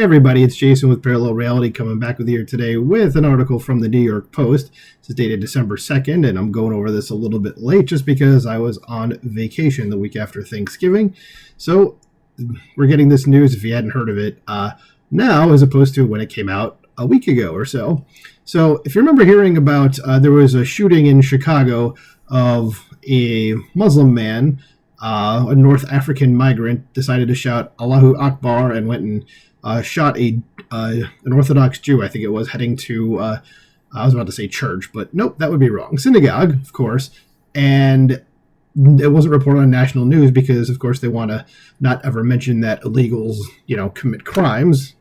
Hey everybody, it's Jason with Parallel Reality coming back with you here today with an article from the New York Post. This is dated December 2nd, and I'm going over this a little bit late just because I was on vacation the week after Thanksgiving. So we're getting this news, if you hadn't heard of it, now as opposed to when it came out a week ago or so. So if you remember hearing about, there was a shooting in Chicago of a Muslim man, a North African migrant, decided to shout Allahu Akbar and went and shot an Orthodox Jew, I think it was, heading to, I was about to say church, but nope, that would be wrong. Synagogue, of course. And it wasn't reported on national news because, of course, they want to not ever mention that illegals, commit crimes,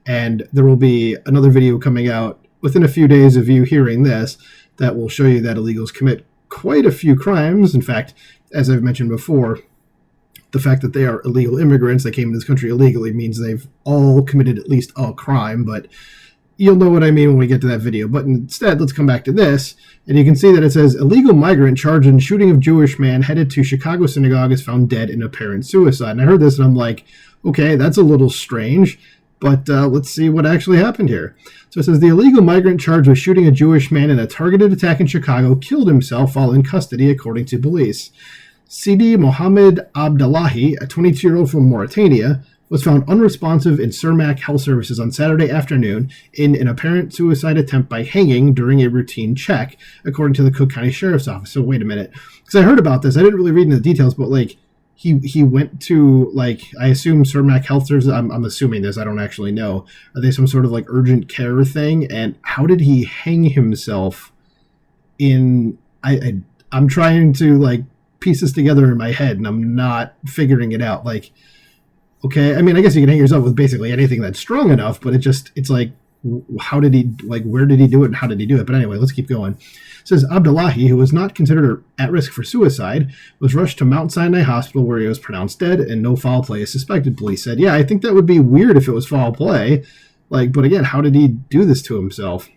And there will be another video coming out within a few days of you hearing this that will show you that illegals commit quite a few crimes. In fact, as I've mentioned before, the fact that they are illegal immigrants that came to this country illegally means they've all committed at least a crime, but you'll know what I mean when we get to that video. But instead, let's come back to this, and you can see that it says, illegal migrant charged in shooting of Jewish man headed to Chicago synagogue is found dead in apparent suicide. And I heard this, and I'm like, okay, that's a little strange, but let's see what actually happened here. So it says, the illegal migrant charged with shooting a Jewish man in a targeted attack in Chicago killed himself while in custody, according to police. Sidi Mohammed Abdullahi, a 22-year-old from Mauritania, was found unresponsive in Cermak Health Services on Saturday afternoon in an apparent suicide attempt by hanging during a routine check, according to the Cook County Sheriff's Office. So wait a minute, because I heard about this. I didn't really read into the details, but he went to, I assume Cermak Health Services. I'm assuming this. I don't actually know. Are they some sort of urgent care thing? And how did he hang himself in? I'm trying to piece this together in my head, and I'm not figuring it out. Okay, I mean, I guess you can hang yourself with basically anything that's strong enough, but it's how did he, where did he do it and how did he do it? But anyway, let's keep going. It says Abdullahi, who was not considered at risk for suicide, was rushed to Mount Sinai Hospital where he was pronounced dead and no foul play is suspected, police said. Yeah, I think that would be weird if it was foul play. But again, how did he do this to himself?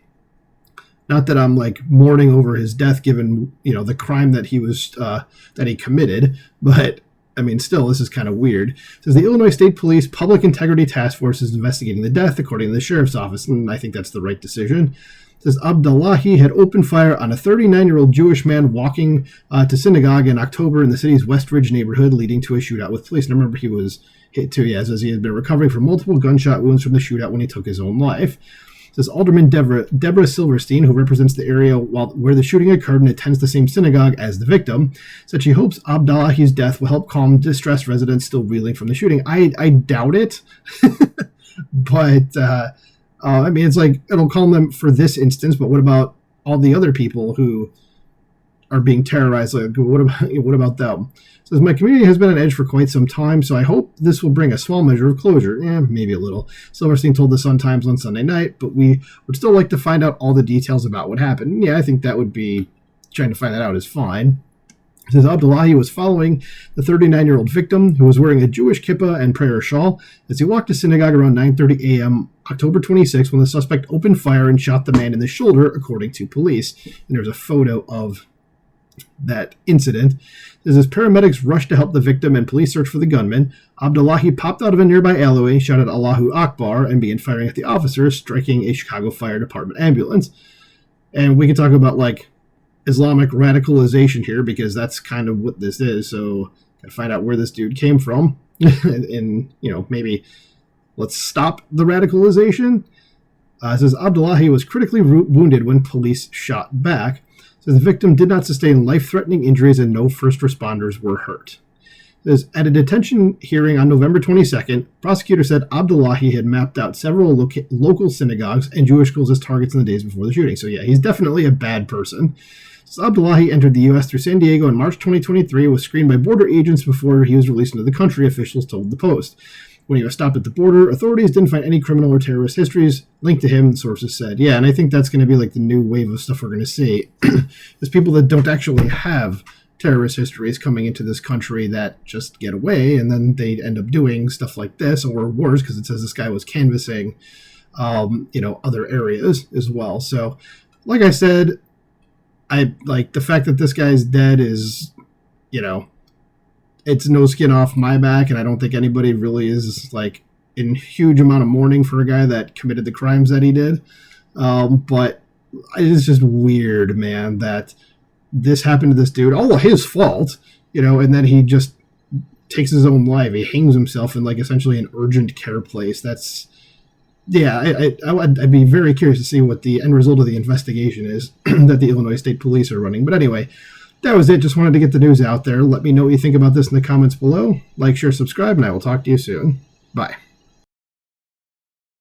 Not that I'm mourning over his death, given the crime that he committed, but I mean, still, this is kind of weird. It says the Illinois State Police Public Integrity Task Force is investigating the death, according to the sheriff's office, and I think that's the right decision. It says Abdullahi had opened fire on a 39-year-old Jewish man walking to synagogue in October in the city's West Ridge neighborhood, leading to a shootout with police. And I remember he was hit too. Yeah, it says he had been recovering from multiple gunshot wounds from the shootout when he took his own life. It says Alderman Deborah Silverstein, who represents the area where the shooting occurred and attends the same synagogue as the victim, said she hopes Abdullahi's death will help calm distressed residents still reeling from the shooting. I doubt it, but I mean, it's it'll calm them for this instance, but what about all the other people who are being terrorized? What about them? It says, my community has been on edge for quite some time, so I hope this will bring a small measure of closure. Maybe a little. Silverstein told the Sun-Times on Sunday night, but we would still like to find out all the details about what happened. Yeah, I think that would be, trying to find that out is fine. It says Abdullahi was following the 39-year-old victim, who was wearing a Jewish kippah and prayer shawl, as he walked to synagogue around 9:30 a.m. October 26, when the suspect opened fire and shot the man in the shoulder, according to police. And there's a photo of that incident. As paramedics rushed to help the victim and police search for the gunman, Abdullahi popped out of a nearby alleyway, shouted Allahu Akbar, and began firing at the officers, striking a Chicago Fire Department ambulance. And we can talk about Islamic radicalization here, because that's kind of what this is. So gotta find out where this dude came from, and maybe let's stop the radicalization. It says Abdullahi was critically wounded when police shot back. So the victim did not sustain life-threatening injuries and no first responders were hurt. It says, at a detention hearing on November 22nd, prosecutors said Abdullahi had mapped out several local synagogues and Jewish schools as targets in the days before the shooting. So yeah, he's definitely a bad person. So Abdullahi entered the U.S. through San Diego in March 2023 and was screened by border agents before he was released into the country, officials told the Post. When he was stopped at the border, authorities didn't find any criminal or terrorist histories linked to him, sources said. Yeah, and I think that's going to be the new wave of stuff we're going to see. There's people that don't actually have terrorist histories coming into this country that just get away, and then they end up doing stuff like this, or worse, because it says this guy was canvassing, other areas as well. So, like I said, I like the fact that this guy's dead is, it's no skin off my back, and I don't think anybody really is in huge amount of mourning for a guy that committed the crimes that he did. But it's just weird, man, that this happened to this dude. Oh, well, his fault, and then he just takes his own life. He hangs himself in, like, essentially an urgent care place. That's, yeah, I'd be very curious to see what the end result of the investigation is that the Illinois State Police are running. But anyway, that was it. Just wanted to get the news out there. Let me know what you think about this in the comments below. Like, share, subscribe, and I will talk to you soon. Bye.